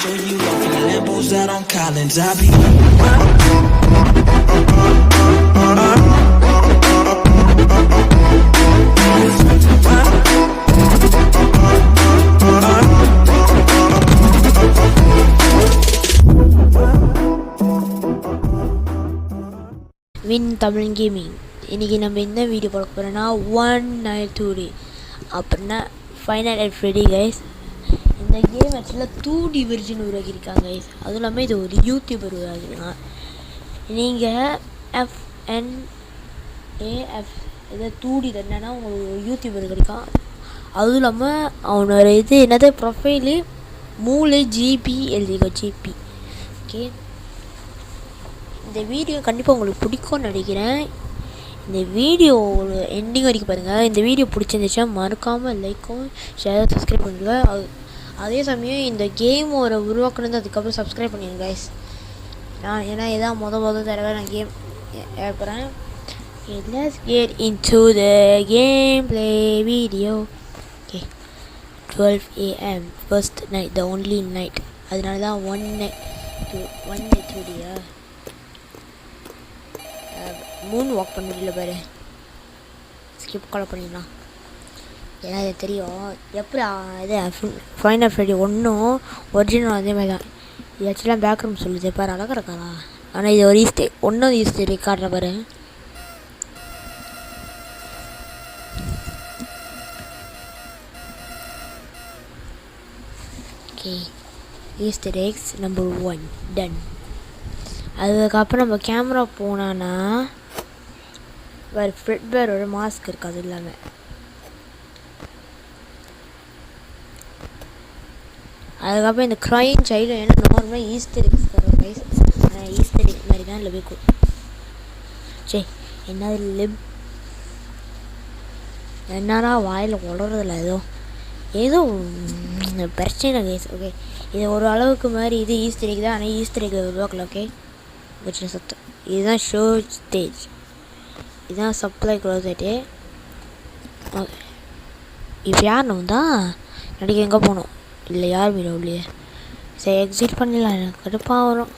show you off in Lambos out on Collins. I be win Tamil gaming. இன்றைக்கி நம்ம என்ன video பார்க்க போகிறோன்னா 1 Night 2D அப்படின்னா ஃபைனல் அட் ஃப்ரெடி கைஸ். இந்த கேம் ஆக்சுவலாக 2D வெர்ஜன் உருவாக்கியிருக்காங்க கைஸ். அதுவும் இல்லாமல் இது ஒரு யூடியூபர் உருவாக்கியிருக்காங்க. நீங்கள் FNAF இதை 2D என்னன்னா உங்களுக்கு ஒரு யூடியூபர் கிடைக்கும். அதுவும் இல்லாமல் அவனோட இது என்னது ப்ரொஃபைலு 3 GB எழுதிக்கோ ஜிபி. ஓகே, இந்த வீடியோ கண்டிப்பாக உங்களுக்கு பிடிக்கும்னு நினைக்கிறேன். இந்த வீடியோ ஒரு எண்டிங் வரைக்கும் பாருங்கள். இந்த வீடியோ பிடிச்சிருந்துச்சுன்னா மறக்காமல் லைக்கும் ஷேர் சப்ஸ்கிரைப் பண்ணுங்கள். அதே சமயம் இந்த கேமோட உருவாக்குனது அதுக்கப்புறம் சப்ஸ்கிரைப் பண்ணிடுங்க கைஸ். நான் ஏன்னா இதான் முதல் தடவை நான் game ஏற்படுறேன். Let's get into the gameplay video. Okay, 12 AM first night, the only night. அதனால தான் 1 night 2Dயா மூன் வாக் பண்ண முடியல பாரு. ஸ்கிப் கால் பண்ணிடலாம். ஏன்னா இது தெரியும் எப்படி இது ஃபைனல் ஃப்ரெடி ஒன்றும் ஒரிஜினல் அதே மாதிரி தான். இது ஆக்சுவலாக பேக்ரவுண்ட் சொல்லுது பாரு, அழகாக இருக்காரா. ஆனால் இது ஒரு ஈஸ்டே ஒன்றும் ஈஸ்டே காட்டுற பாரு. ஓகே, ஈஸ்டர் எக்ஸ் நம்பர் 1 டன். அதுக்கப்புறம் நம்ம கேமரா போனான்னா வேறு ஃப்ரெட்பேரோட மாஸ்க் இருக்குது. அது இல்லாமல் அதுக்கப்புறம் இந்த க்ரைம் சைல்டு ஏன்னா நார்மலாக ஈஸ்டர் எக்ஸ் தரும் கைஸ். ஆனால் ஈஸ்டர் எக்ஸ் மாதிரி தான் இல்லை இருக்கும். சரி, என்னது லிப் என்னடா வாயில் உடறதில்ல ஏதோ பிரச்சனை கைஸ். ஓகே, இது ஒரு அளவுக்கு மாதிரி இது ஈஸ்டர் எக் தான். ஆனால் ஈஸ்டர் எக் உருவாக்கல. ஓகே, வச்சு சத்தம். இதுதான் ஷோ ஸ்டேஜ், இதுதான் சப்ளை க்ளோசெட்டு. இப்போ யார் நம்ம தான் நடிக்க எங்கே போகணும் இல்லை யார் மீன் உள்ளே. சரி, எக்ஸிட் பண்ணிடலாம். எனக்கு கடுப்பாக வரும்.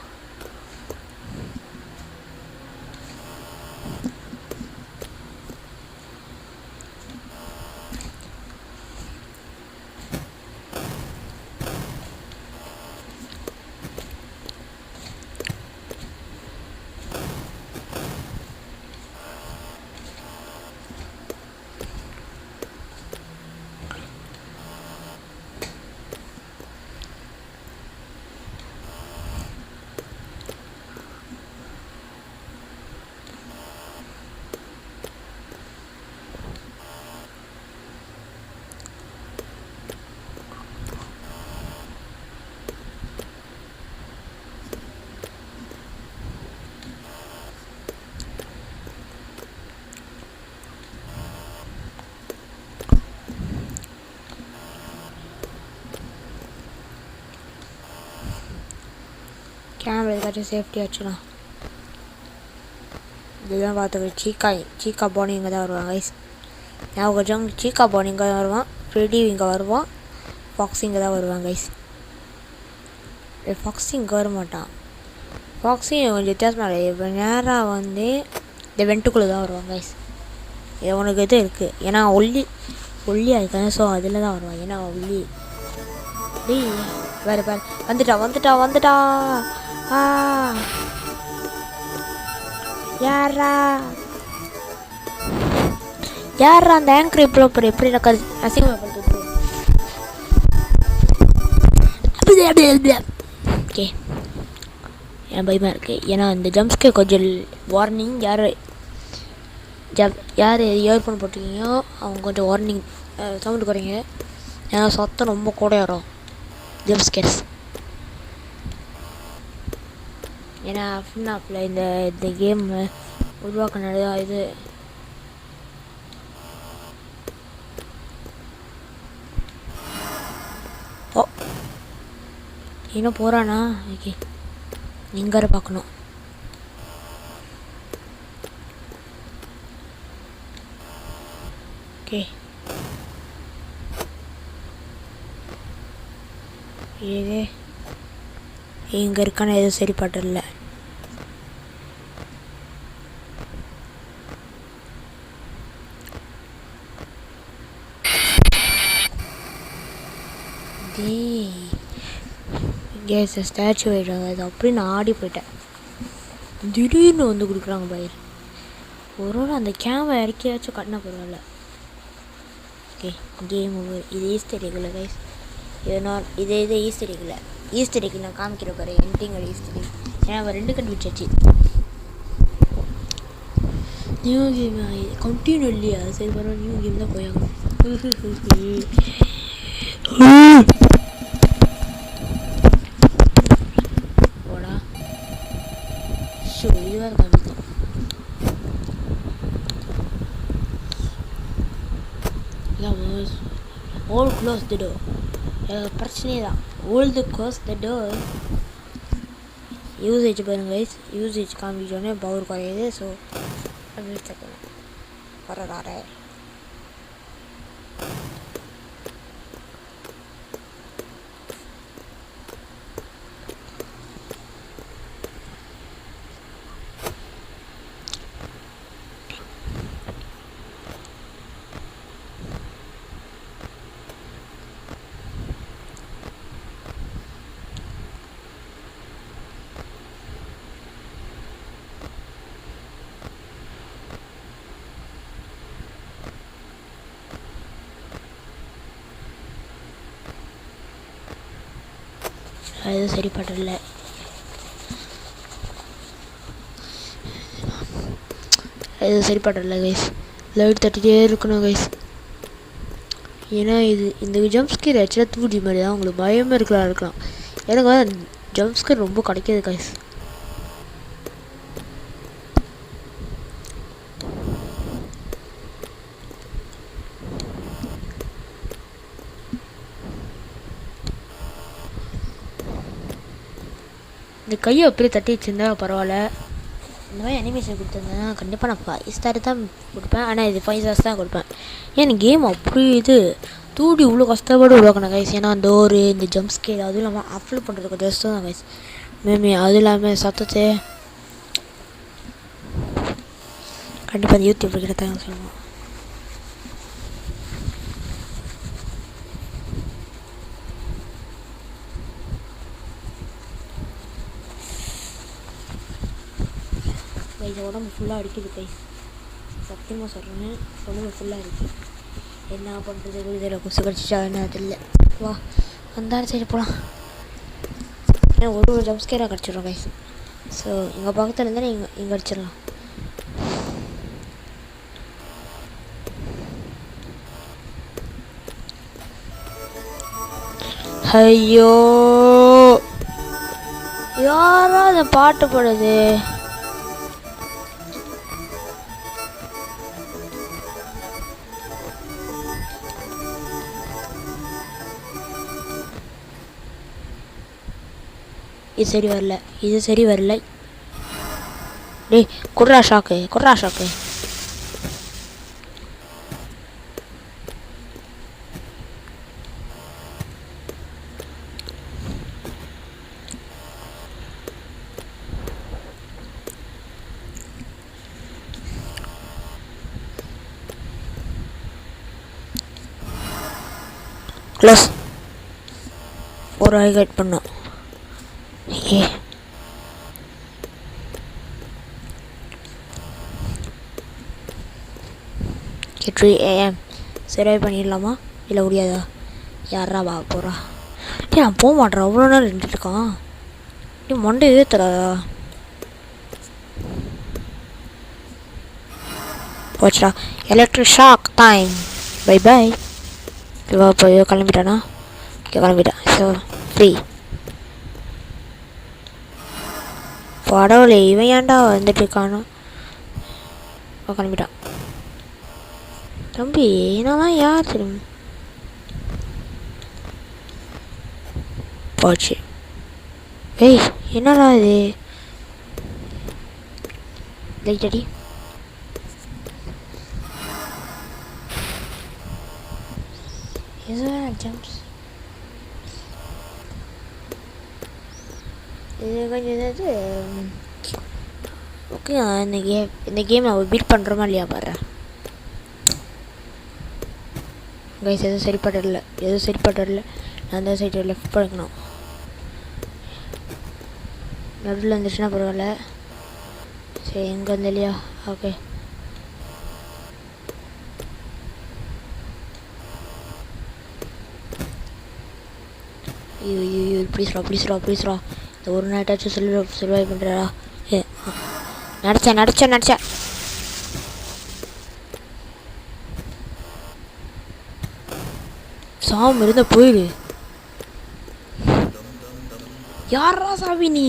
கேமரா ஏதாச்சும் சேஃப்டி ஆச்சுலாம். இதெல்லாம் பார்த்துக்க. சீக்கா போனி இங்கே தான் வருவான் கைஸ். ஞாபகம் சீக்கா போனி இங்கே தான் வருவான். ஃப்ரெடி இங்கே வருவான். ஃபாக்ஸ் இங்கே தான் வருவான் கைஸ். ஃபாக்ஸி இங்கே வர மாட்டான். ஃபாக்ஸி கொஞ்சம் வித்தியாசமாக இல்லை. இப்போ நேராக வந்து இந்த வெண்ட்டுக்குள்ளே தான் வருவான் கைஸ். இது உனக்கு இது இருக்குது ஏன்னா ஒல்லியாக இருக்காங்க. ஸோ அதில் தான் வருவான். ஏன்னா ஒல்லி வேறு வந்துட்டா. யாரா அந்த ஆங்கர் இப்படி எப்படி எனக்கு அசிங்கப்படுத்து. ஓகே, என் பயமாக இருக்குது. ஏன்னா இந்த ஜம்ப்ஸ்கே கொஞ்சம் வார்னிங். யார் இயர்ஃபோன் போட்டிருக்கீங்களோ அவங்க கொஞ்சம் வார்னிங் சவுண்டு குறைங்க. ஏன்னா சத்தம் ரொம்ப கூட வரும் ஜம்ப்ஸ்கேர்ஸ். ஏன்னா FNAFல இந்த கேம் உருவாக்கினது இது இன்னும் போகிறானா. ஓகே, நீங்கள் பார்க்கணும். ஓகே, இது இங்கே இருக்கான எதுவும் சரிப்படல. இங்கே ஸ்டாச்சு ஆகிடுறாங்க. அது அப்படி நான் ஆடி போயிட்டேன். திடீர்னு வந்து கொடுக்குறாங்க பயிர். ஒரு அந்த கேமரா இறக்கியாச்சும் கட்டினா பரவாயில்ல. Okay, game over. இது ஈஸ்டர் எக்கில் கைஸ். இது ஈஸ்டர் எக்கில். ஈஸ்டர் எக்கில் நான் காமிக்கிற பாரு என்டிங்கோட ஈஸ்டர் எக். ஏன்னா அவன் 2 கண்டுபிடிச்சாச்சு. நியூ கேம் கண்டினியூ இல்லையா? சரி பரவாயில்ல, நியூ கேம் தான் போயாங்க. போடா ஷோ, இதுவாக காமிக்கும். All close the door. பிரச்சனையே தான். All the close the door. Usage பாருங்க கைஸ். யூசேஜ் காமிச்சோடனே பவர் குறையுது. ஸோ அப்படி வர்றாரு. அது சரிப்படல. அது சரிப்படல கைஸ். லைட் தட்டிகிட்டே இருக்கணும் கைஸ். ஏன்னா இந்த ஜம்ப்ஸ்கேர் ஆக்சுவலாக 2D மாதிரி தான். உங்களுக்கு பயமாக இருக்கலாம். எனக்கு ஜம்ப்ஸ்கேர் ரொம்ப கிடைக்கிது கைஸ். இந்த கையை அப்படியே தட்டி வச்சுருந்தா பரவாயில்ல. இந்த மாதிரி அனிமேஷன் கொடுத்துருந்தேன் கண்டிப்பாக நான் 5 ஸ்டார் தான் கொடுப்பேன். ஆனால் இது 5 ஸ்டார்ஸ் தான் கொடுப்பேன். ஏன் கேம் அப்படி இது 2D இவ்வளோ கஷ்டப்பட்டு உருவாக்கணும் கைஸ். ஏன்னா அந்த இந்த ஜம்ப் ஸ்கேர் அதுவும் இல்லாமல் அப்லோட் பண்ணுறதுக்கு ஜஸ்ட்டு தான் கைஸ். மேபி அதுவும் இல்லாமல் சத்தத்தை கண்டிப்பாக அந்த யூடியூப் கிட்ட தான் சொல்லுவோம். கைஸ் உடம்பு ஃபுல்லாக அடிக்குது கைஸ். சத்தியமாக சொல்கிறேன்னு உடம்பு ஃபுல்லாக இருக்குது. என்ன பண்ணுறது இதில் கொசு கடிச்சிட்டா என்ன அது இல்லை. வா அந்த சைடு போகலாம். ஏன்னா ஒரு ஜம்ப்ஸ்கேராக கிடச்சிடும் கைஸ். ஸோ எங்கள் பக்கத்தில் இருந்தால் இங்கே அடிச்சிடலாம். ஐயோ யாரா அந்த பாட்டு போடுது? இது சரி வரல. டேய் குர்ரா ஷாக்கு. க்ளோஸ் ஒரு ஹைலைட் பண்ணோம். ஏ 3 AM சர்வை பண்ணிடலாமா? இல்லை முடியாதா? யாரா வா போகிறா? நான் போக மாட்டேன். அவ்வளோ நேரம் நின்றுட்டு இருக்கான். நீ மண்டை தராதா? போச்சுடா. Electric shock time. Bye bye. இவா போய் கிளம்பிட்டானா? கிளம்பிட்டான். So free. படவுளே இவன் ஏன்டா வந்துட்டு இருக்கானோ? கிளம்பிட்டான். தம்பி என்னதான் யார் தெரியும்? போச்சு. ஏய் என்னடா இது? லைட் அடி. ஜம்ப்ஸ் இது கொஞ்சம் இது ஓகே. இந்த கேம் நான் பீட் பண்ணுறோமா இல்லையா பாரு கைஸ். எதுவும் சரிப்படல. நான் அந்த சைடு லெஃப்ட் பண்ணிக்கணும். நடுவில் வந்துச்சுன்னா பரவாயில்ல. சரி எங்கே வந்து இல்லையா? ஓகே. ஐயோ ப்ளீஸ்ரா இந்த ஒரு நாட்டாச்சும் சர்வை பண்ணுறா. ஏ நடிச்சேன். சாமி இருந்த போயிடு. யாரா சாமி நீ?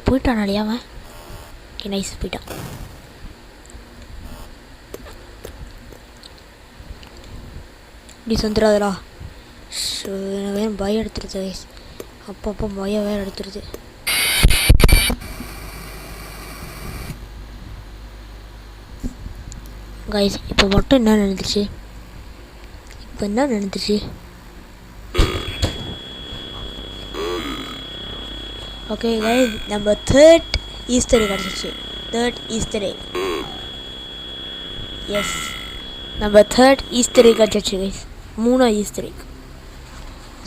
போயிட்டான் அழியாம. ஓகே நைஸ் போயிட்டான். இப்படி வந்துடாதடா. வேறு பயம் எடுத்துருது கைஸ். அப்பப்போ பயம் வேறு எடுத்துருது. கைஸ் இப்போ மட்டும் என்ன நடந்துச்சு? ஓகே கைஸ், நம்ம தேர்ட் ஈஸ்டர் கிடச்சிச்சு. எஸ், நம்ம தேர்ட் ஈஸ்டர் கிடச்சிச்சு கைஸ். 3 ஈஸ்டர்.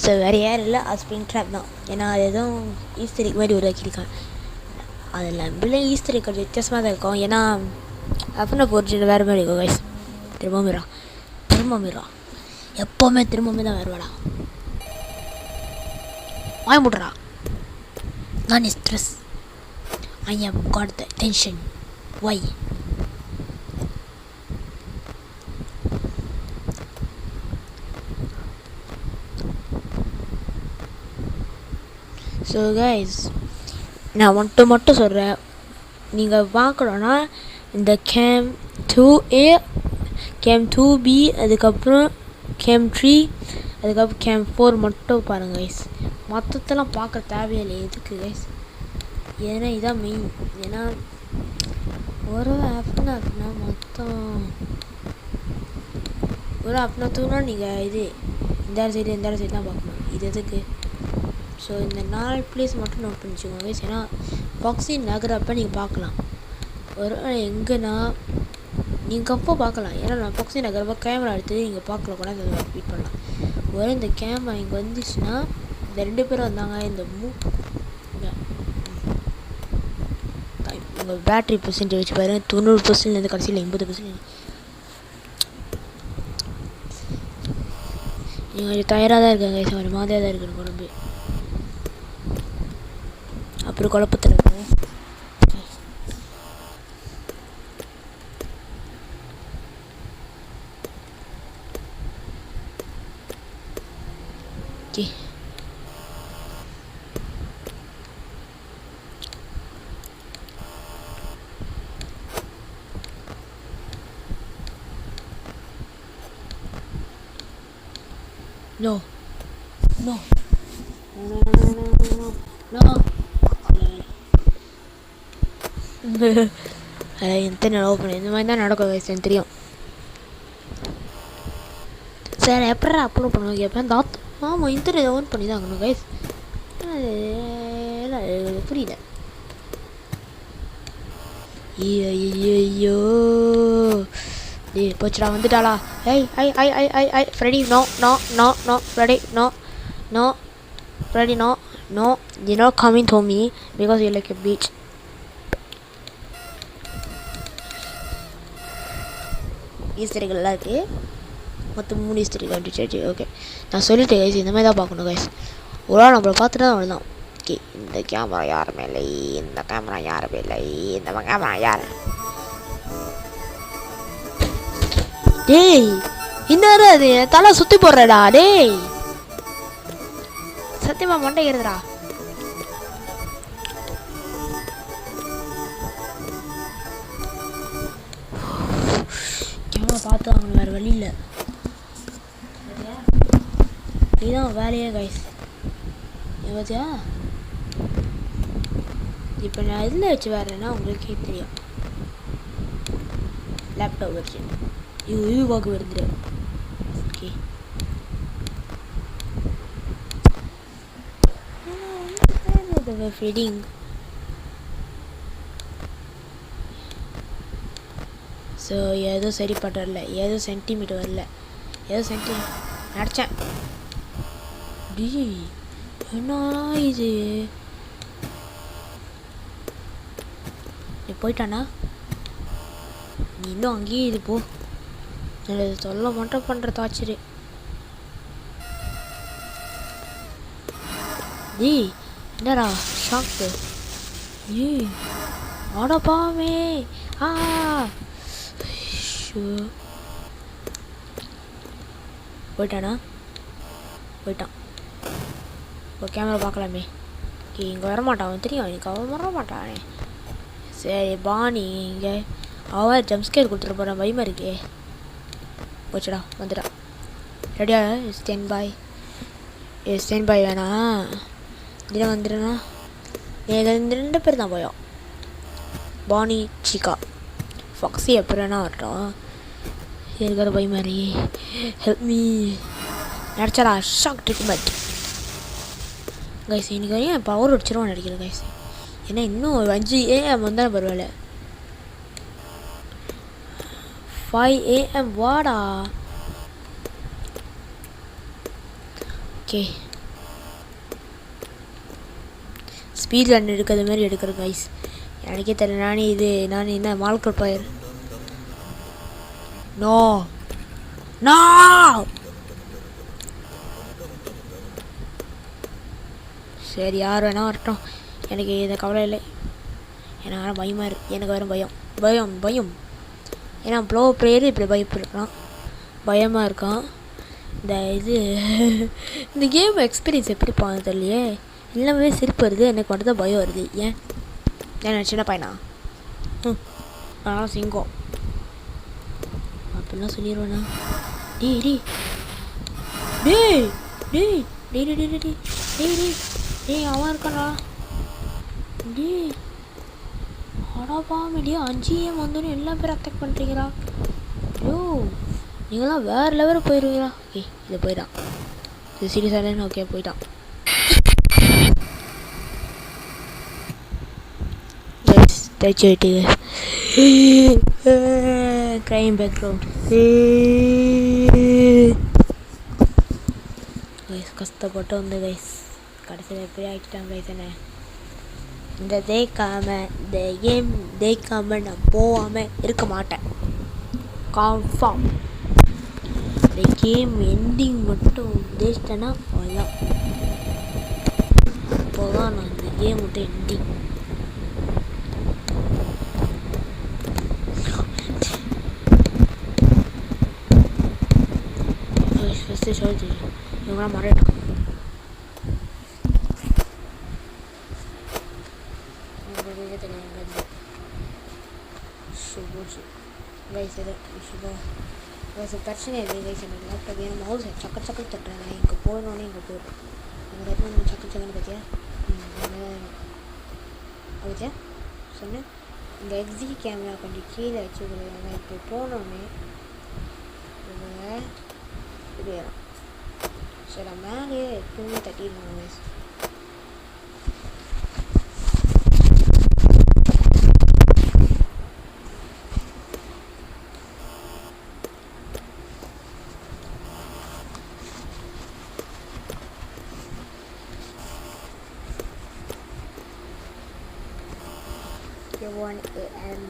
ஸோ வேறு யாரும் இல்லை, அது ஸ்ப்ரிங் ட்ராப் தான். ஏன்னா அது எதுவும் ஈஸ்டர் மாதிரி உருவாக்கியிருக்காங்க. அதில் நம்மளே ஈஸ்டர் கொஞ்சம் வித்தியாசமாக தான் இருக்கும். ஏன்னா அப்படின்னா ஒரிஜினல் வேறு மாதிரி இருக்கும் கைஸ். திரும்ப எப்போவுமே திரும்பவுமே தான் வருவாடா. வாய முட்றா. நான் stress. I have got the tension. Why? So guys, நான் மட்டும் சொல்கிறேன். நீங்கள் பார்க்கணுன்னா இந்த கேம் 2A, கேம் 2B, அதுக்கப்புறம் கேம் 3, அதுக்கப்புறம் கேம் 4 மட்டும் பாருங்கள் கைஸ். மொத்தத்தெல்லாம் பார்க்க தேவையில்லை. எதுக்கு கைஸ்? ஏன்னா இதான் மெயின். ஏன்னா ஒரு ஆப்னா மொத்தம் ஒரு ஆப்னா தூணா நீங்கள் இந்த சைடு தான் பார்க்கணும். இது எதுக்கு? ஸோ இந்த 4 பிளேஸ் மட்டும் நோட் பண்ணிச்சுக்கோங்க கைஸ். ஏன்னா பாக்ஸிங் நகரப்போ நீங்கள் பார்க்கலாம். ஒரு எங்கன்னா நீங்கள் அப்போ பார்க்கலாம். ஏன்னா நான் பாக்ஸிங் நகரப்போ கேமரா எடுத்து நீங்கள் பார்க்கல கூட அதை ரிப்பீட் பண்ணலாம். ஒரு இந்த கேமரா இங்கே வந்துச்சுன்னா இந்த 2 பேரும் வந்தாங்க. இந்த உங்கள் பேட்ரி பெர்சன்டேஜ் பாருங்கள், 90%லேருந்து கடைசியில் 80%. நீங்கள் கொஞ்சம் டயராக தான் இருக்காங்க கைஸ். ஒரு மாதிரியாக தான் இருக்குது உடம்பு. அப்புறம் குழப்பத்தில் இருக்கு. Okay, No. எத்தனை லவ் பண்ணி இந்த மாதிரி தான் நடக்கும் கைஸ். எனக்கு தெரியும். சரி எப்படா அப்லோட் பண்ணுவாங்க எப்போ ஆமாம் இன்டர்நெட் ஓன் பண்ணி தான் ஆகணும் கைஸ். புரியல. ஐயோ போச்சுடா, வந்துட்டாளா? I Freddy no Freddy no you not coming to me because you like a bitch. ஈஸ்டரிகள்லாம் இருக்குது. மொத்தம் 3 ஈஸ்டரிகள் வந்துச்சு. ஓகே, நான் சொல்லிட்டேன் கைஸ், இந்த மாதிரி தான் பார்க்கணும் கைஸ். ஒரு ஆள் நம்மளை பார்த்துட்டு தான் அவ்வளோதான். ஓகே, இந்த கேமரா யாருமே இல்லை, இந்த கேமரா யார்? டேய் இன்னொரு அது தலை சுற்றி போடுறடா. டேய் சத்தியமா மண்டை ஏறுதுடா. கேமரா பார்த்து அவங்க வேறு வழி இல்லை. இதுதான் வேலையே கைஸ். பார்த்தியா? இப்போ நான் இதில் வச்சு வேறேன்னா உங்களுக்கே தெரியும். லேப்டாப் வச்சு இது பார்க்க வருது. Okay they were feeding. So ஏதோ சரிப்பட்டு வரல, ஏதோ சென்டிமீட்டர் வரல, ஏதோ அடித்தேன். டி என்ன இது? நீ போயிட்டானா? நீ இன்னும் அங்கேயே இது போ, சொல்ல மட்டும் பண்ணுற தாச்சிரு. டி என்னடா ஷாக்கு? ஆடப்பாமே போயிட்டானா? போயிட்டான். இப்போ கேமரா பார்க்கலாமே. இங்கே வரமாட்டான், அவன் தெரியும் எனக்கு, அவன் வரமாட்டானே. சரி பாணி இங்கே அவன் ஜம்ஸ்கேர் கொடுத்துட்டு போகிறான், பயமாக இருக்கே. போச்சுடா, வந்துடா. ரெடியா? ஸ்டேண்ட் பாய் வேணாம், இதில் வந்துடுனா. இந்த 2 பேர் தான் போயோம், பாணி சிக்கா. ஃபாக்ஸி எப்போ வேணா வரட்டும், இருக்கிற பை மாதிரி. ஹெல்ப் மீ நடிச்சாடா. Shock treatment guys. இன்னைக்கு வரையும் பவர் வச்சிருவான் நடிக்கிறேன் கைஸ். ஏன்னா இன்னும் 5 AM வந்தால் பரவாயில்ல. 5 AM வாடா. ஓகே, ஸ்பீட் ரன் எடுக்கிறது மாதிரி எடுக்கிறேன் கைஸ். எனக்கே தெரியல, நான் என்ன மால்கர் பயிர். நோ சரி, யார் வேணா வரட்டும், எனக்கு இதை கவலை இல்லை. எனக்கு வேறு பயமாக இருக்குது, எனக்கு வேறு பயம். ஏன்னா ப்ளோ பிளேயர் இப்படி பயமாக இருக்கான். இந்த கேம் எக்ஸ்பீரியன்ஸ் எப்படி போனது தெரியலையே. எல்லாமே சிரிப்பு வருது, எனக்கு மட்டும் தான் பயம் வருது. ஏன் சின்ன பையனா? சிங்கம் அப்படிலாம் சொல்லிடுவேண்ணா. அவன் இருக்கானா? அடாப்பாமடியா 5 AM வந்தோன்னு எல்லா பேரும் அட்டாக் பண்ணுறீங்களா? நீங்களாம் வேறு லெவலில் போயிடுவீங்களா? ஓகே, இது போயிட்டான், இது சீரியஸாக. ஓகே போயிட்டான். தச்சுட்டு க்ரைம் பேக்ரவுண்ட் கைஸ். கஷ்டப்பட்டு வந்து கைஸ் கடைசியில் எப்படி ஆகிட்டாங்க கைஸ். என்ன இந்த கேம் தேய்க்காமல் நான் போகாமல் இருக்க மாட்டேன், கன்ஃபார்ம். இந்த கேம் எண்டிங் மட்டும் தேய்ச்சிட்டேன்னா அவ்வளோதான். அப்போதான் நான் இந்த கேம் மட்டும் எண்டிங். ஃபஸ்ட்டு இவங்களாம் மறையிட்டான். பிரச்சனை இல்லை கைஸ். எனக்கு லேப்டாப் ஏன் மவுஸ் சக்கர தட்டுறேன். இங்கே போகணுன்னே இங்கே போயிடும். எனக்கு எத்தனை சக்கரன்னு பார்த்தியா? பார்த்தியா சொன்னேன். இந்த எக்ஸி கேமரா கொஞ்சம் கீழே வச்சு கொடுக்குறாங்க. இப்போ போனோடனே இப்படி வரும். சரி, மேலே தூங்கி தட்டிடுவாங்க guys. You're 1 AM.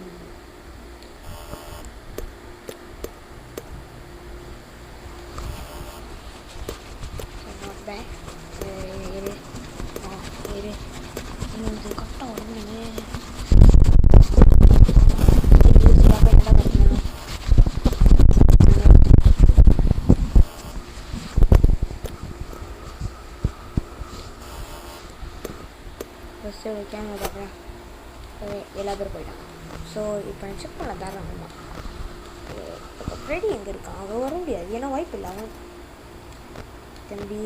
Not bad. இரு இன்னும் கரெக்டாக வரணுங்க. ஃபஸ்ட்டு ஒரு கேமரா பார்க்குறேன். எல்லா பேரும் போயிட்டான். ஸோ இப்போ நான் செக் பண்ண தாராளமாக. இப்போ ஃப்ரெடி எங்கே இருக்கான்? அவன் வர முடியாது, ஏன்னா வாய்ப்பு இல்லை. அவன் தம்பி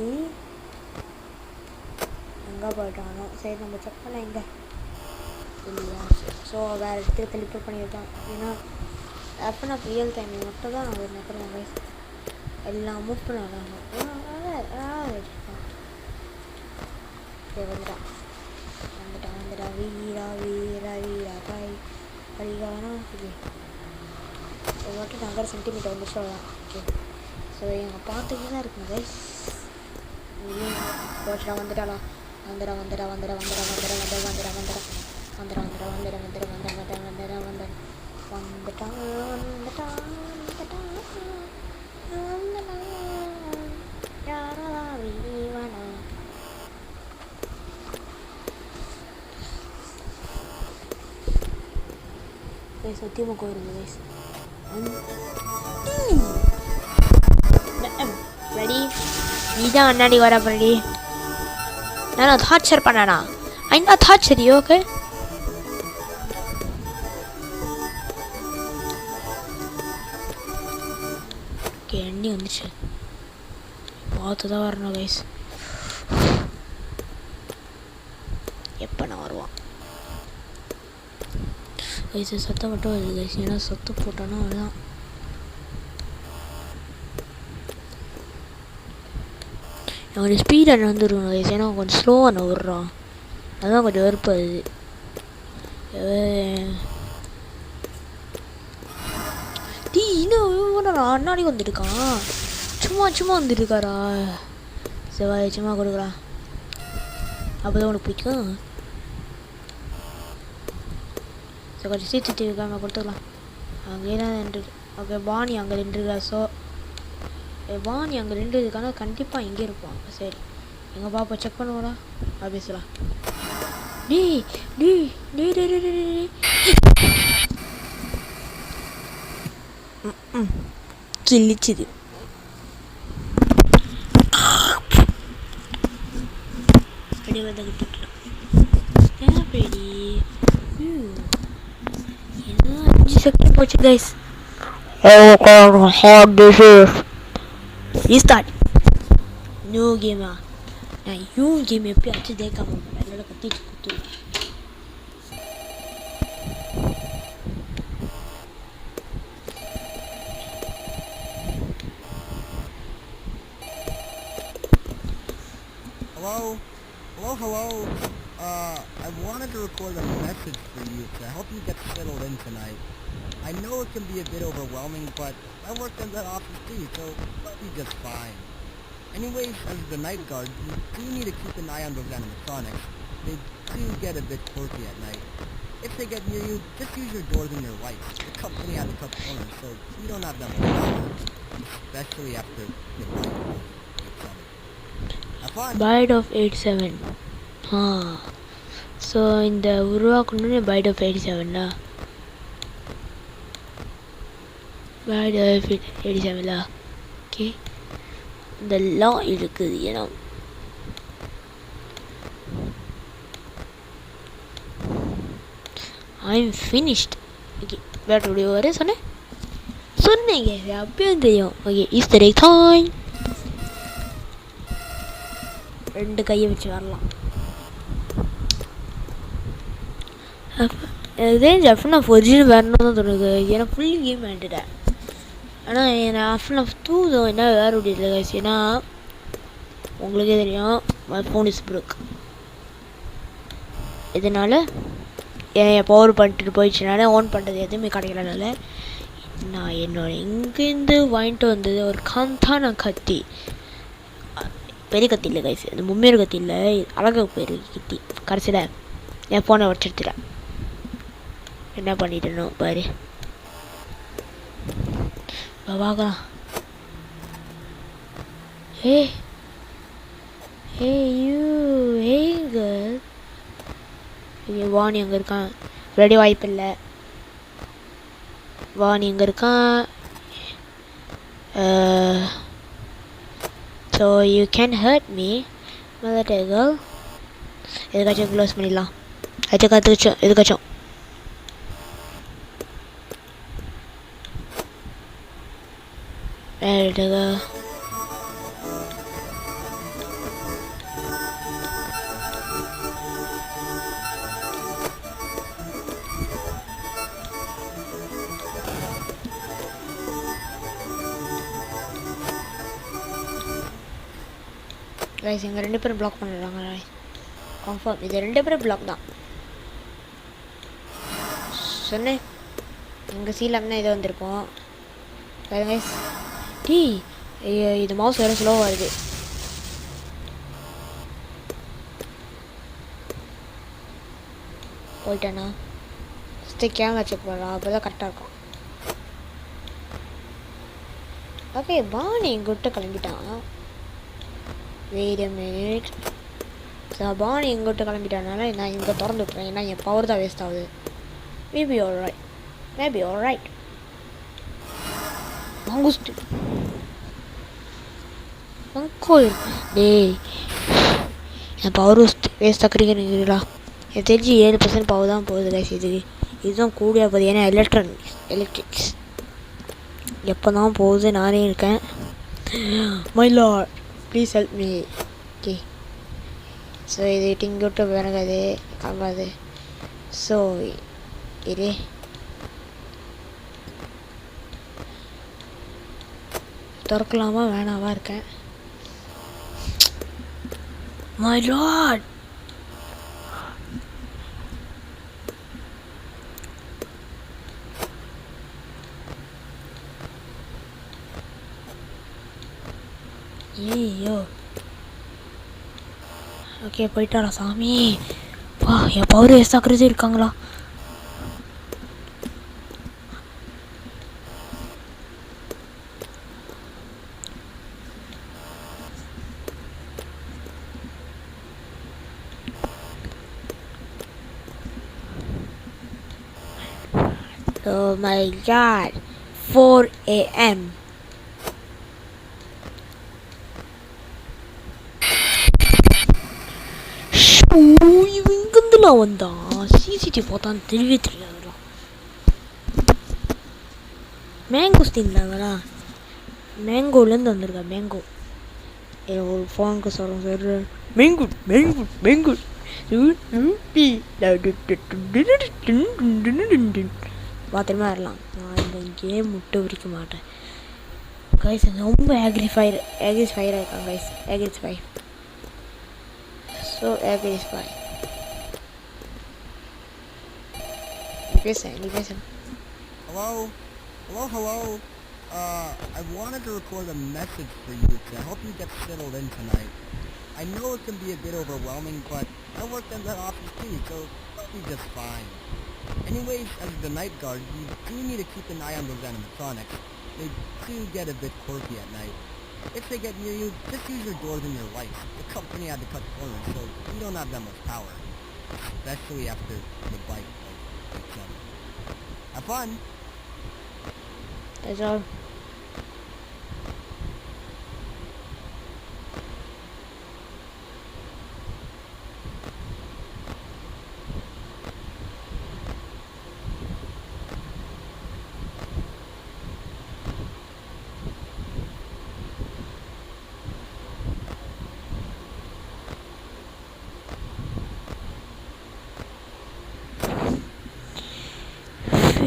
எங்கே போயிட்டானோ? சரி, நம்ம செக் பண்ண எங்கே இல்லையா? ஸோ வேறு இடத்துக்கு டெலிபோர்ட் பண்ணியிருக்கான். ஏன்னா அப்போ நான் ரியல் டைமில் மட்டும் தான் நான் ஒரு நக்கறேன் வயசு எல்லாம் மூவ் பண்ண வச்சுருக்கான். வந்துட்டான். வந்துடா வீரா வீரா வீரா காய் படிக்கானா ஓகே இது மட்டும் நகர சென்டிமீட்டர் வந்து சொல்லலாம் ஓகே ஸோ எங்கள் பார்த்துக்கிட்டு தான் இருக்குங்க கைஸ் போச்சுடா வந்துடாடா வந்துடா வந்துடா வந்துடா வந்துடா வந்துடா வந்துடா வந்துடா வந்துடா வந்துடா வந்துடா வந்துடா வந்துடா வந்துடா வந்துடா வந்துடா வந்துடா வந்துடா வந்துடா யாரா வீவனா கைஸ் சத்தியமாக கோயிருங்க கைஸ் ரெடி நீ தான் அண்ணாடி வர ரெடி நான் டார்ச்சர் பண்ணனா ஐநா டார்ச்சர் ஓகே ஓகே எண்ணி வந்துச்சு பார்த்து தான் வரணும் கைஸ் எப்போ நான் வருவான் கைஸ் சத்தம் மட்டும் வருது கைஸ் ஏன்னா சத்தம் போட்டோன்னா அதுதான் அவனுடைய ஸ்பீட் என்ன வந்துடும் கைஸ் ஏன்னா கொஞ்சம் ஸ்லோவாக நான் விட்றான் அதுதான் கொஞ்சம் வெறுப்பு அது டீ இன்னும் அண்ணாடி வந்துருக்கான் சும்மா வந்துருக்காரா சரி சும்மா கொடுக்குறான் அப்போ தான் உனக்கு பிடிக்கும் ஸோ கொஞ்சம் சிசிடிவி கேமரா கொடுத்துக்கலாம் அங்கே தான் நின்று ஓகே பாணி அங்கே நின்றுருக்கா ஸோ வாணி அங்கே நின்றுதுக்கான கண்டிப்பாக இங்கே இருப்பான் சரி எங்கள் பாப்பா செக் பண்ணுவாடா பேசலாம் கிழிச்சுது என்ன 5 செகண்ட் போச்சு guys how hard this is restart new game நான் new game எப்பயாச்சும் தேக்காம என்னோட கத்திட்டு குத்து Hello. I wanted to record a message for you to help you get settled in tonight. I know it can be a bit overwhelming, but I worked in that office too, so it'll be just fine. Anyways, as the night guard, you do need to keep an eye on those animatronics. They do get a bit quirky at night. If they get near you, just use your doors and your lights. The company has a cut corners, so you don't have that much power, especially after midnight. Bite of 87 so இந்த உருவாக்கணுன்னு bite of 87 bite of 87 okay இதெல்லாம் இருக்குது ஏன்னா I'm finished okay battery வர சொன்னீங்க அப்பயும் தெரியும் okay Easter egg time 2 கையை வச்சு வரலாம் ரேஞ்ச் நான் ஒரிஜினல் வரணும் தான் தோணுது ஏன்னா ஃபுல் கேம் ஆகிட்டுட்டேன் ஆனால் நான் ஆஃப் தூதம் என்ன வேறு முடியல கைஸ் ஏன்னா உங்களுக்கே தெரியும் மை ஃபோன் இஸ் ப்ரோக் இதனால் என் பவர் பண்ணிட்டு போயிடுச்சுனால ஓன் பண்ணுறது எதுவுமே கிடைக்கலனால நான் என்னோட எங்கேருந்து வாங்கிட்டு வந்தது ஒரு கந்தான கத்தி பெரிய கத்தி இல்லை கைஸ் அது மும்மேறு கத்தி இல்லை அழகாக பெரிய கத்தி கடைசியில் என் ஃபோனை வச்சுடுத்துட்டேன் என்ன பண்ணிட்டேனோ பாரு பார்க்கலாம் வாணி அங்கே இருக்கான் ரெடி வாய்ப்பு இல்லை வாணி எங்கே இருக்கான் so you can hurt me mother girl எதுக்காச்சும் க்ளோஸ் பண்ணிடலாம் எதுக்காச்சும் ரைஸ் எங்கள் 2 பேரும் பிளாக் பண்ணிடுறாங்க ரைஸ் கன்ஃபார்ம் இது 2 பேரும் பிளாக் தான் சொன்னேன். எங்கள் சீலாம்னா இதை வந்திருப்போம். டீ இது மவுஸ் வேறு ஸ்லோவாக வருது. போயிட்டேண்ணா ஃபஸ்ட்டு கேமரா செக் பண்ணலாம், அப்போ தான் கரெக்டாக இருக்கும். ஓகே பானி எங்கிட்ட கிளம்பிட்டான். Wait a minute. பானி எங்கிட்ட கிளம்பிட்டானால நான் இங்கே திறந்து விட்றேன், ஏன்னா என் பவர் தான் வேஸ்ட் ஆகுது. Maybe alright. மங்குஸ்ட் மங்கோல் டேய் என் பவர் வேஸ்ட் ஆக்குறீங்களா? எனக்கு தெரிஞ்சு 7% பவர் தான் போகுது கைஸ். இதுதான் கூடிய போகுது, ஏன்னா எலக்ட்ரிக்ஸ் எப்போ தான் போகுது நானே இருக்கேன். My Lord please help me. Okay so இது டிங்கிட்டு விறகாது காங்காது. ஸோ இது திறக்கலாமா வேணாவா இருக்கேன். மை லார்ட் ஐயோ ஓகே போயிட்டாரா சாமி. வா என் பவர் வேஸ்ட் ஆக்குறது இருக்காங்களா? Oh my god 4 AM இவன் இங்கேருந்துலாம் வந்தான். சிசிடிவி பார்த்தான் தெரியவே தெரியாதுலாம். மேங்கோ ஸ்டீன்ல மேங்கோலேருந்து வந்திருக்கா. மேங்கோ ஒரு ஃபோனுக்கு சொல்கிறோம் சார். மேங்கோ பாத்திரமா வரலாம். நான் இந்த கேம் விட்டு பிடிக்க மாட்டேன் கைஸ். ரொம்ப ஆக்ரிஃபயர் இருக்காங்க கைஸ். ஆக்ரிஃபை ஸோ ஆக்ரிஃபை நீ பேச. Hello. I wanted to record a message for you to help you get settled in tonight. I know it can be a bit overwhelming, but I worked in that office too, so it'll be just fine. Anyways, as the night guard, you do need to keep an eye on those animatronics. They do get a bit quirky at night. If they get near you, just use your doors and your lights. The company had to cut corners, so you don't have that much power. Especially after the bite of each other. Have fun! That's all.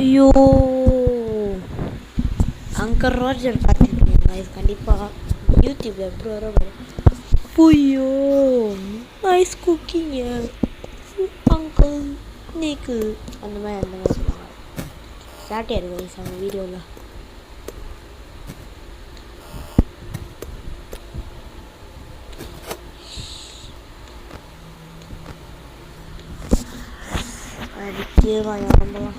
ஐயோ Angad Roger பார்த்துருக்கீங்க இது கண்டிப்பாக யூடியூப்ல எப்படி வரும். ஐயோ nice குக்கிங்க uncle நீக்கு அந்த மாதிரி சொல்லுவாங்க. சாட்டியாக இருக்கு கைஸ் அவங்க வீடியோவில். உடம்புலாம்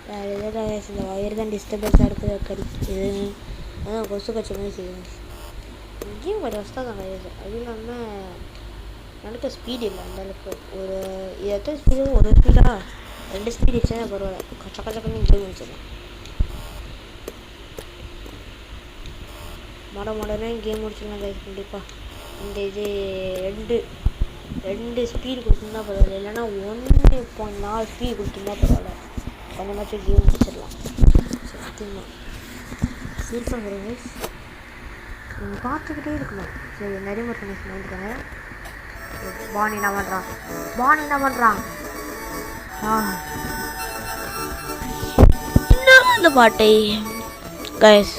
வேறு எதாவது இந்த வயிறு தான் டிஸ்டர்பன்ஸாக இருக்குது கடிக்குது. அதான் கொசு கட்சி மாதிரி செய்யும். கேம் கொஞ்சம் வசதாக தான் கிடையாது. அதுவும் இல்லாமல் நடக்க ஸ்பீடு இல்லை அந்தளவுக்கு. ஒரு எத்தனை ஸ்பீடு ஒரு ஸ்பீடாக 2 ஸ்பீடு வச்சா பரவாயில்ல. கச்சக்கன்னு கேம் முடிச்சிடலாம். மாடனே கேம் முடிச்சிடலாம் கைஸ் கண்டிப்பாக. இந்த இது 2 ஸ்பீடு கொடுத்துருந்தா பரவாயில்ல, இல்லைன்னா 1.4 ஸ்பீடு கொடுத்துருந்தா பரவாயில்ல. கொஞ்சமாச்சும் கேம் முடிச்சிடலாம். சத்தியமாக சீக்கிரம் வருங்க நீங்கள் பார்த்துக்கிட்டே இருக்கணும். சரி நிறைய கனெக்ஷன் வந்துருக்காங்க. பானி என்ன பண்ணுறான் இன்னும் அந்த பாட்டை கைஸ்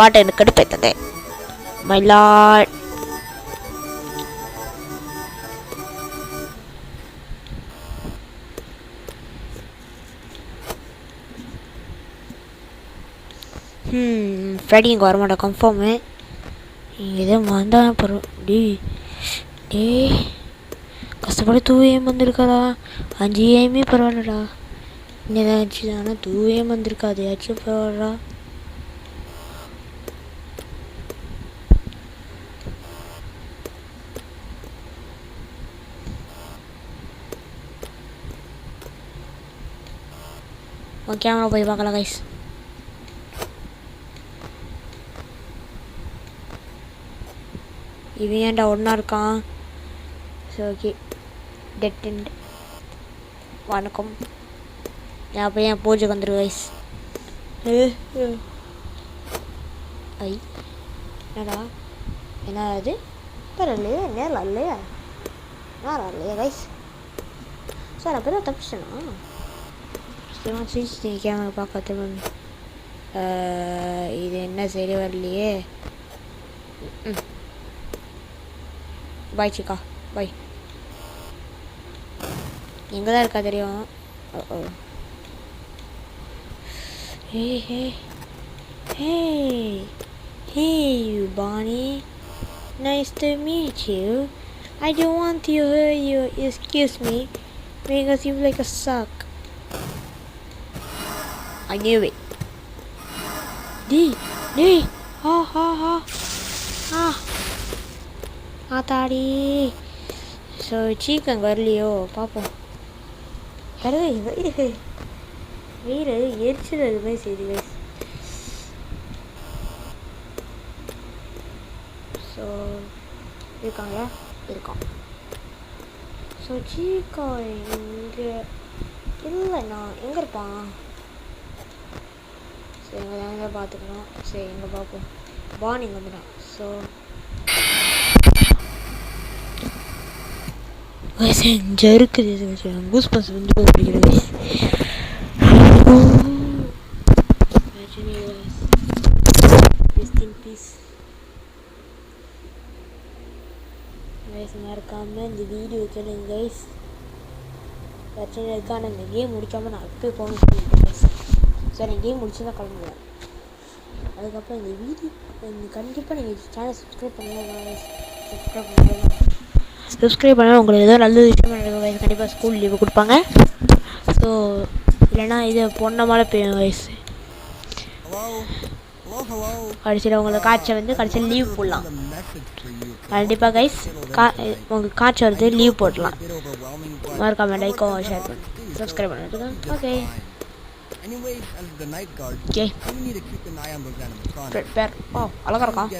பாட்டை எனக்கு கடுப்பேத்ததே. மை லார்ட் ஃப்ரைடே இங்கே வரமாட்டேன் கன்ஃபார்மு. இங்கே எதுவும் வந்தால் பரவாயில்ல. டே கஷ்டப்பட்டு 2 AM வந்திருக்காதா? 5 AM பரவாயில்லடா. இன்னும் ஏதாச்சும் ஆனால் 2 AM வந்திருக்காது, ஏதாச்சும் பரவாயில்லடா. கேமரா போய் பார்க்கலாம் கைஸ். இவன் ஏன்டா ஒன்றா இருக்கான்? So okay dead end. வணக்கம். என் அப்போ என் பூஜைக்கு வந்துரு கைஸ். ஐ என்னடா என்ன அது? பரவாயில்லையே நேரில் இல்லையா? நேரம் இல்லையா கைஸ்? சார் அப்போ தான் தப்பிச்சேனா? சிசிடிவி கேமரா பார்க்காத மேம். இது என்ன சரி வரலையே. பாய் சிக்கா பாய். எங்கே தான் இருக்கா தெரியும். ஹே ஹே ஹே ஹே Bonnie, nice to meet you. I don't want to hear you excuse me because you like a suck. I knew it. Dee, ஆத்தாடி. ஸோ சீக்கன் வரலையோ பார்ப்போம். வீடு எரிச்சல் எதுவுமே சரி கைஸ். ஸோ இருக்காங்களா? இருக்கான். ஸோ சீக்கா இங்கே இல்லைண்ணா எங்கே இருப்பான்? சரி எங்கே தாங்க பார்த்துக்கலாம். சரி எங்கே பார்ப்போம். பானி வந்துட்டான். ஸோ இங்கே இருக்குது கூஸ் பஸ் வந்து பிடிக்கிறது. மறக்காமல் இந்த வீடியோ கேளுங்க கைஸ். பிரச்சனை இருக்கா? நான் இந்த கேம் முடிக்காமல் நான் அப்போ போகணும் சொல்லிட்டேன் கைஸ். சரி நான் கேம் முடிச்சு தான் கிளம்புவேன். அதுக்கப்புறம் இந்த வீடியோ கண்டிப்பாக நீங்கள் சேனல் சப்ஸ்கிரைப் பண்ணுங்கள். சப்ஸ்கிரைப் பண்ணால் உங்களுக்கு ஏதோ நல்ல விஷயம் நடக்கும். கண்டிப்பாக ஸ்கூல் லீவு கொடுப்பாங்க. ஸோ இல்லைன்னா இது பொண்ண மேலே போயிடும் வயசு. கடைசியில் உங்களுக்கு காய்ச்சல் வந்து கடைசியில் லீவ் போடலாம். கண்டிப்பாக கைஸ் உங்களுக்கு காய்ச்சல் வருது லீவ் போடலாம். மறக்காம லைக்கோ ஷேர் பண்ணி சப்ஸ்கிரைப் பண்ணுறதுக்கு. ஓகே ஓகே அழகாக இருக்கான்.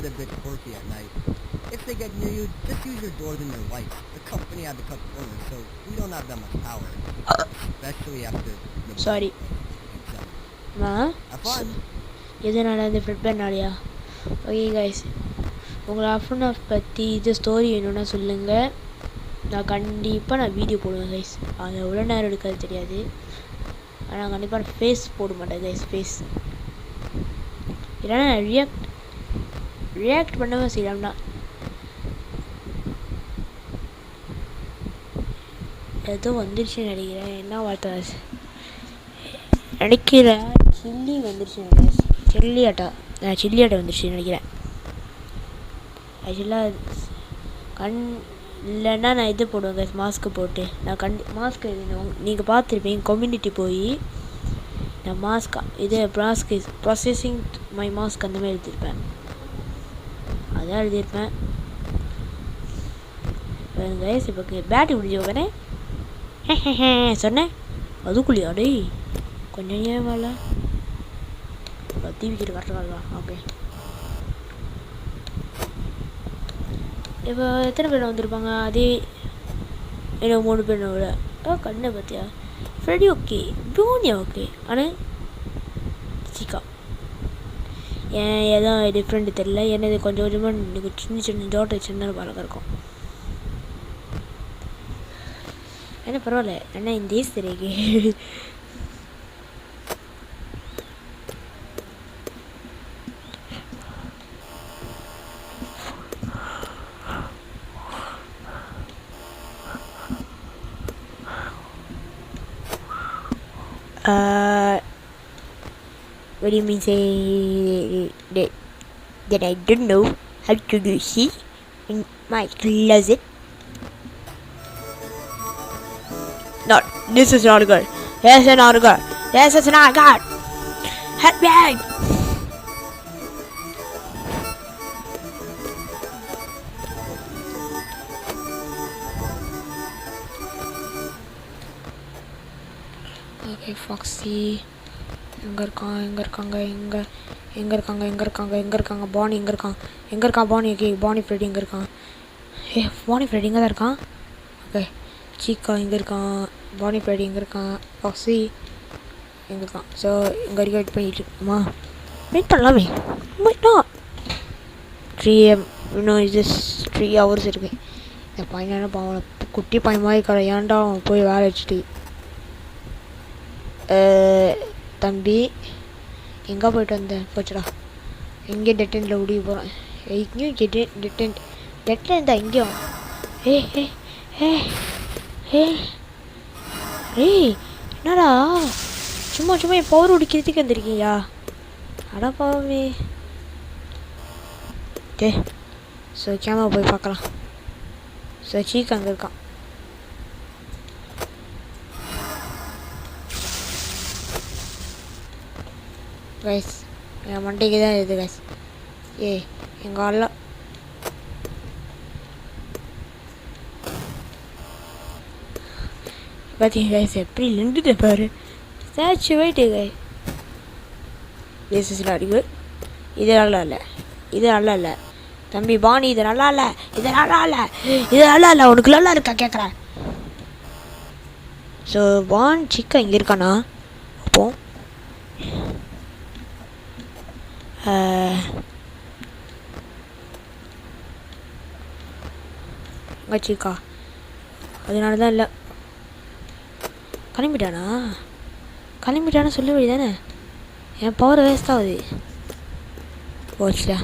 If they get near you, just use your doors and your lights. The company had to cut corners, so we don't have that much power. Especially after the... Sorry. Have fun. எதனால இந்த ஃப்ளிப்கார்ட்னாலையா? Okay guys உங்களை அஃப்னாஃப் பற்றி இது story வேணும்னா சொல்லுங்கள். நான் video போடுவேன் guys. அது எவ்வளோ நேரம் எடுக்காது தெரியாது. ஆனால் கண்டிப்பாக நான் ஃபேஸ் போட மாட்டேன் கைஸ். ஃபேஸ் இல்லைன்னா ரியாக்ட் பண்ணவே செய்யலாம்னா. ஏதோ வந்துருச்சுன்னு நினைக்கிறேன். என்ன வார்த்தை நினைக்கிறேன்? சில்லி வந்துருச்சு நினைக்கிறேன். சில்லி ஆட்டா வந்துருச்சுன்னு நினைக்கிறேன். ஆக்சுவலாக இல்லைன்னா நான் இது போடுவேன் கைஸ். மாஸ்க்கு போட்டு நான் மாஸ்க் நீங்கள் பார்த்துருப்பீங்க. கம்யூனிட்டி போய் நான் மாஸ்க்கு ப்ராசஸிங் மை மாஸ்க் அந்த மாதிரி எழுதியிருப்பேன். அதான் எழுதியிருப்பேன் கைஸ். இப்போ பேட்டரி முடிஞ்ச உடனே சொன்னேன் அதுக்குள்ளியா டே கொஞ்சம் ஏன் மேலே டிவிக்கிட்டு கரெக்டாக. ஓகே இப்போ எத்தனை பேர் வந்திருப்பாங்க? அதே என்ன 3 பேர் விட கண்ணை பார்த்தியா? ஃப்ரெடி ஓகே, டோனியா ஓகே, ஆனால் சிக்கா ஏன் எதுவும் டிஃப்ரெண்ட்டு தெரில. ஏன்னா இது கொஞ்சம் கொஞ்சமாக சின்ன சின்ன பழக்கம் இருக்கும். என்ன பரவாயில்ல. என்ன இந்த ஏஸ் தெரியுது. What do you mean say that I don't know how to do see in my closet? No, this is not good. This is not good. This is not good. Help me! Okay, Foxy. எங்க இருக்காங்க பானி எங்க இருக்கான் பானி okay பானி Freddy எங்க இருக்கான் பானி Freddy எங்க தான் இருக்கான் okay சீக்கா எங்க இருக்கான் பானி ஃப்ரெடி எங்க இருக்கான் பாக்ஸி எங்க இருக்கான் ஸோ இங்கே வரைக்கும் வெயிட் பண்ணிட்டு இருக்கோமா வெயிட் பண்ணலாமே வெயிட்டா 3 இன்னும் இது 3 hours இருக்கு இந்த பையனான பாவம் குட்டி பையன் மாதிரி இருக்கிற ஏன்டா அவன் போய் வேலை வச்சுட்டு தம்பி எங்கே போய்ட்டு வந்தேன் போச்சுடா எங்கே டெட்டனில் ஓடி போகிறேன் எங்கேயும் டெட்டன் தான் எங்கேயும் என்னடா சும்மா என் பவர் ஓடிக்கிறதுக்கு வந்திருக்கீங்களா அடா பாவமே ஸோ கேமரா போய் பார்க்கலாம் ஸோ சீக் அங்கே இருக்கான் கைஸ் என் மண்டைக்கு தான் இது கைஸ் எங்கள் ஆள்லாம் பார்த்தீங்க கைஸ் எப்படி நின்றுட்டு பாரு சேச்சு wait guy this is not good இது நல்லா இல்லை தம்பி பானி இது நல்லா இல்லை உனக்கு நல்லா இருக்கா கேட்குறேன் ஸோ பான் சிக்கா இங்கே இருக்கானா அப்போ சிக்கா அதனால தான் இல்லை கிளம்பிட்டானா சொல்ல வழி தானே என் பவர் வேஸ்ட் ஆகுது போச்சுடா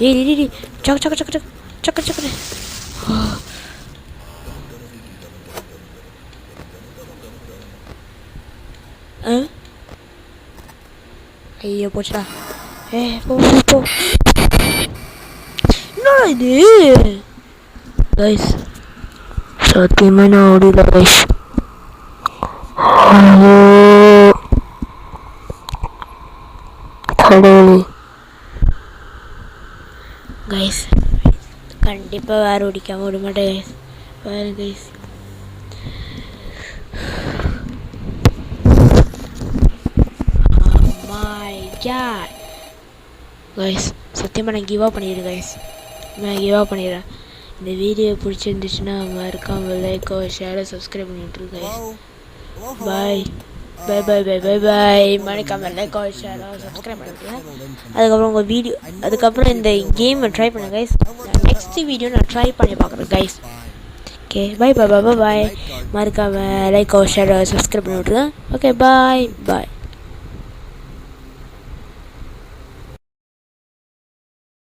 ஏய் சக்கர ஐயோ போச்சுடா போ என்னடா இது கைஸ் சத்தியமாக நான் ஓடில கைஸ் கடவுளே கைஸ் கண்டிப்பாக வேறு ஓடிக்காமல் விட மாட்டேன் கைஸ் வேறு கைஸ் கைஸ் சத்தியமாக நான் கிவ் அப் பண்ணிடுறேன் கைஸ் இந்த வீடியோ பிடிச்சிருந்துச்சுன்னா மறக்காம லைக் ஷேர் சப்ஸ்கிரைப் பண்ணிவிட்ரு கைஸ் பாய் மறக்காம லைக் ஷேர் சப்ஸ்கிரைப் பண்ணிவிட்ருங்க அதுக்கப்புறம் உங்கள் வீடியோ அதுக்கப்புறம் இந்த கேமை ட்ரை பண்ணுங்க கைஸ் நெக்ஸ்ட் வீடியோ நான் ட்ரை பண்ணி பார்க்குறேன் கைஸ் ஓகே பாய் மறக்காம லைக் ஷேர் சப்ஸ்கிரைப் பண்ணிவிட்ருங்க ஓகே பாய்